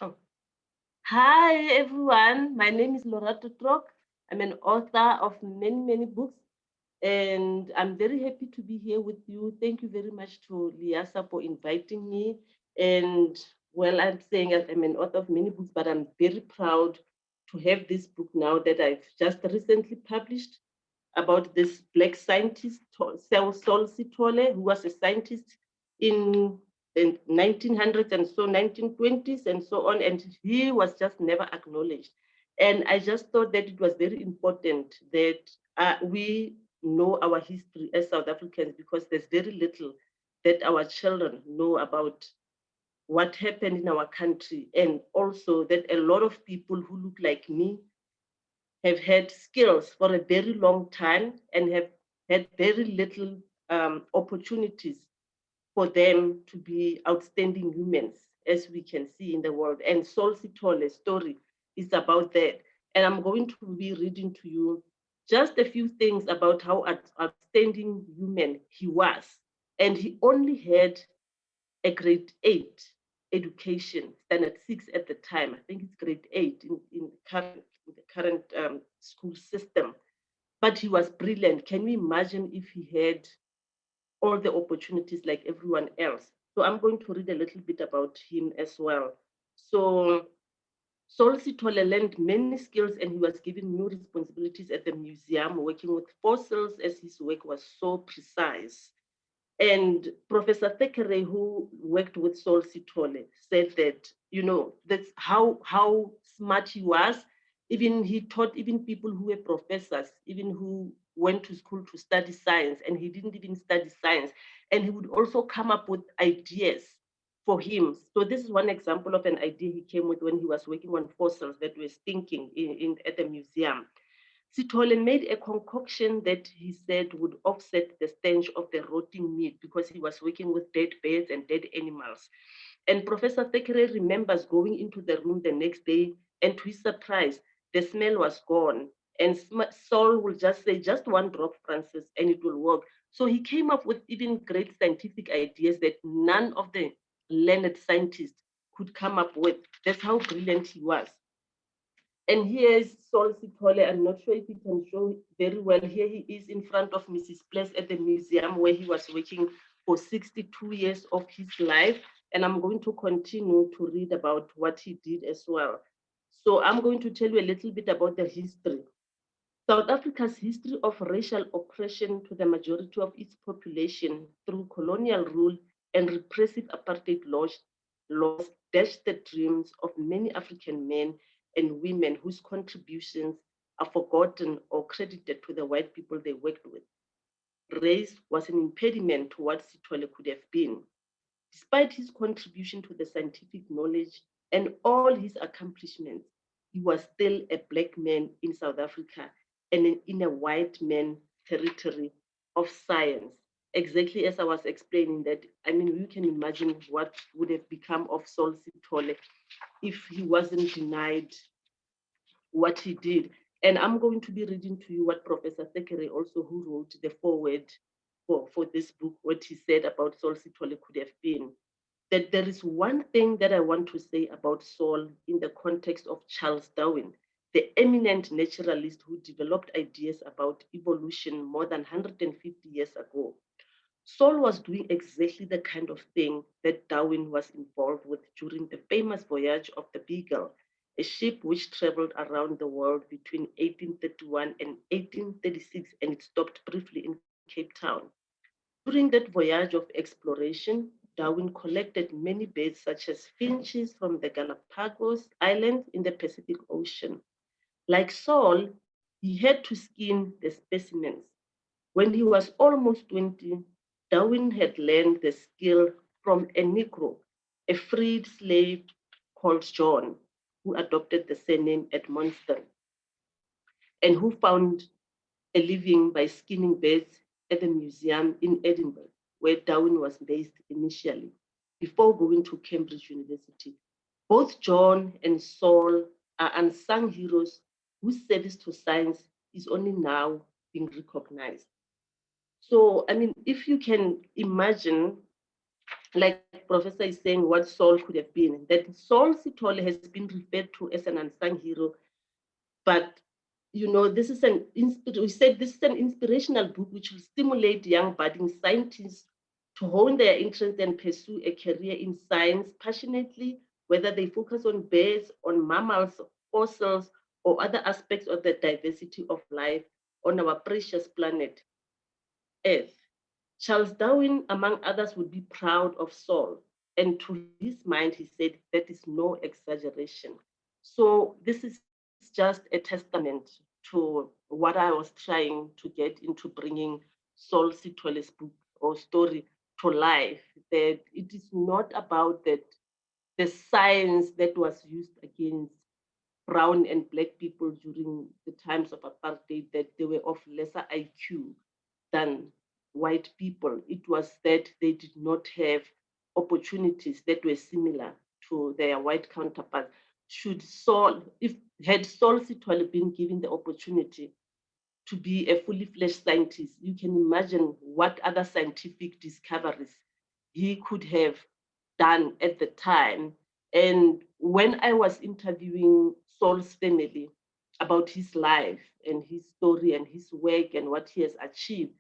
Oh. Hi, everyone. My name is Lorato Trok. I'm an author of many, many books, and I'm very happy to be here with you. Thank you very much to Liasa for inviting me. And well, I'm saying I'm an author of many books, but I'm very proud to have this book now that I've just recently published about this black scientist, Saul Sitole, who was a scientist in the 1900s and so 1920s and so on, and he was just never acknowledged. And I just thought that it was very important that we know our history as South Africans, because there's very little that our children know about what happened in our country, and also that a lot of people who look like me have had skills for a very long time and have had very little opportunities for them to be outstanding humans, as we can see in the world. And Sol Sitole's story is about that. And I'm going to be reading to you just a few things about how outstanding human he was. And he only had a grade 8 education, standard 6 at the time. I think it's grade 8 in the current school system. But he was brilliant. Can you imagine if he had all the opportunities like everyone else? So I'm going to read a little bit about him as well. So Sol Sitole learned many skills, and he was given new responsibilities at the museum, working with fossils as his work was so precise. And Professor Thekere, who worked with Sol Sitole, said that, that's how smart he was. Even he taught even people who were professors, even who went to school to study science, and he didn't even study science. And he would also come up with ideas for him. So this is one example of an idea he came with when he was working on fossils that were stinking at the museum. Sitole made a concoction that he said would offset the stench of the rotting meat, because he was working with dead birds and dead animals. And Professor Thekere remembers going into the room the next day, and to his surprise, the smell was gone. And Saul will just say, just one drop, Francis, and it will work. So he came up with even great scientific ideas that none of the learned scientists could come up with. That's how brilliant he was. And here is Sol Sitole. I'm not sure if he can show very well. Here he is in front of Mrs. Place at the museum, where he was working for 62 years of his life. And I'm going to continue to read about what he did as well. So I'm going to tell you a little bit about the history. South Africa's history of racial oppression to the majority of its population through colonial rule and repressive apartheid laws dashed the dreams of many African men and women whose contributions are forgotten or credited to the white people they worked with. Race was an impediment to what Sitole could have been. Despite his contribution to the scientific knowledge and all his accomplishments, he was still a black man in South Africa and in a white man territory of science. Exactly as I was explaining that, I mean, you can imagine what would have become of Sol Sitole if he wasn't denied what he did. And I'm going to be reading to you what Professor Thekere, also who wrote the foreword for this book, what he said about Sol Sitole could have been. That there is one thing that I want to say about Saul in the context of Charles Darwin, the eminent naturalist who developed ideas about evolution more than 150 years ago. Saul was doing exactly the kind of thing that Darwin was involved with during the famous voyage of the Beagle, a ship which traveled around the world between 1831 and 1836, and it stopped briefly in Cape Town. During that voyage of exploration, Darwin collected many birds such as finches from the Galapagos Islands in the Pacific Ocean. Like Saul, he had to skin the specimens. When he was almost 20, Darwin had learned the skill from a Negro, a freed slave called John, who adopted the surname Edmonston, and who found a living by skinning birds at the museum in Edinburgh, where Darwin was based initially, before going to Cambridge University. Both John and Saul are unsung heroes whose service to science is only now being recognized. So, I mean, if you can imagine like Professor is saying, what Saul could have been. That Saul Sithole has been referred to as an unsung hero, but this is we said this is an inspirational book which will stimulate young budding scientists to hone their interest and pursue a career in science passionately, whether they focus on birds, on mammals, fossils, or other aspects of the diversity of life on our precious planet Earth. Charles Darwin, among others, would be proud of Saul. And to his mind, he said, that is no exaggeration. So this is just a testament to what I was trying to get into bringing Saul Sitwell's book or story to life. That it is not about that the science that was used against brown and black people during the times of apartheid, that they were of lesser IQ than white people. It was that they did not have opportunities that were similar to their white counterparts. Should Saul, if had Saul Sitwell been given the opportunity to be a fully fledged scientist, you can imagine what other scientific discoveries he could have done at the time. And when I was interviewing Saul's family about his life and his story and his work and what he has achieved,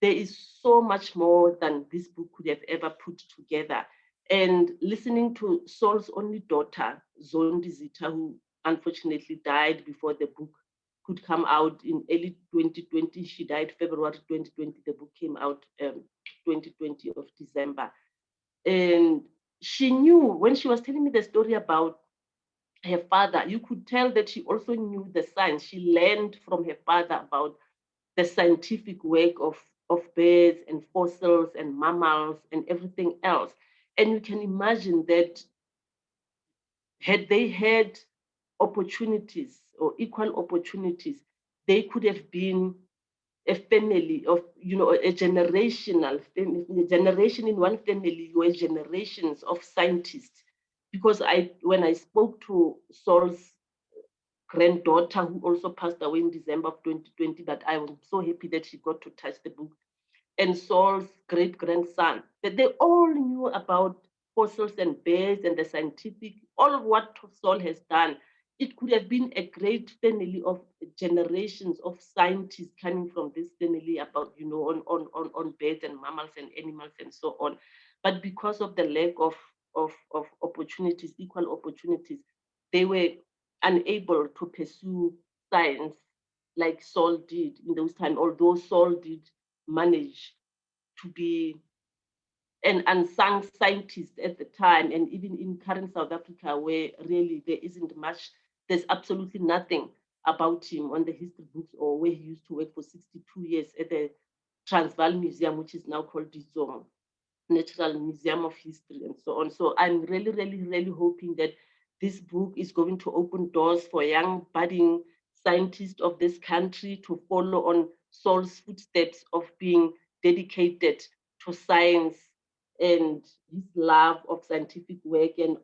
there is so much more than this book could have ever put together. And listening to Saul's only daughter, Zondi Zita, who unfortunately died before the book could come out in early 2020. She died February 2020. The book came out 2020 of December. And she knew when she was telling me the story about her father, you could tell that she also knew the science. She learned from her father about the scientific work of birds and fossils and mammals and everything else. And you can imagine that had they had opportunities or equal opportunities, they could have been a family of, a generational family, a generation in one family were generations of scientists. Because when I spoke to Saul's granddaughter, who also passed away in December of 2020, that I was so happy that she got to touch the book, and Saul's great grandson, that they all knew about fossils and birds and the scientific, all of what Saul has done. It could have been a great family of generations of scientists coming from this family about, on birds and mammals and animals and so on. But because of the lack of opportunities, equal opportunities, they were unable to pursue science like Saul did in those times, although Saul did manage to be an unsung scientist at the time, and even in current South Africa, where really there isn't much, there's absolutely nothing about him on the history books, or where he used to work for 62 years at the Transvaal Museum, which is now called Dizong Natural Museum of History, and so on. So I'm really, really, really hoping that this book is going to open doors for young budding scientists of this country to follow on Saul's footsteps of being dedicated to science and his love of scientific work. And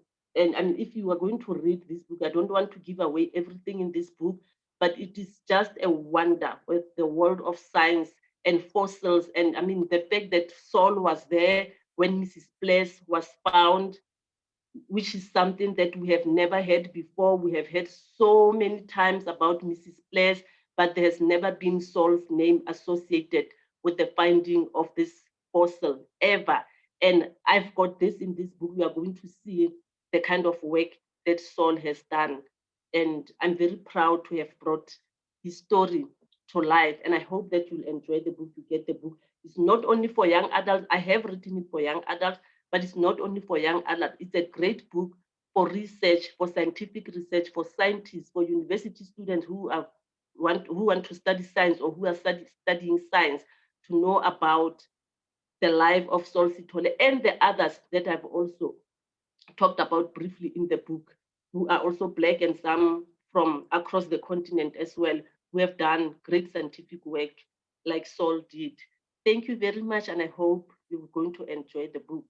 I mean, if you are going to read this book, I don't want to give away everything in this book, but it is just a wonder with the world of science and fossils. And I mean, the fact that Saul was there when Mrs. Place was found, which is something that we have never heard before. We have heard so many times about Mrs. Place, but there has never been Saul's name associated with the finding of this fossil ever. And I've got this in this book. We are going to see the kind of work that Saul has done. And I'm very proud to have brought his story to life. And I hope that you'll enjoy the book, you get the book. It's not only for young adults. I have written it for young adults, but it's not only for young adults. It's a great book for research, for scientific research, for scientists, for university students who want to study science, or who are studying science, to know about the life of Saul Sithole and the others that I've also talked about briefly in the book, who are also Black, and some from across the continent as well, who have done great scientific work like Saul did. Thank you very much, and I hope you're going to enjoy the book.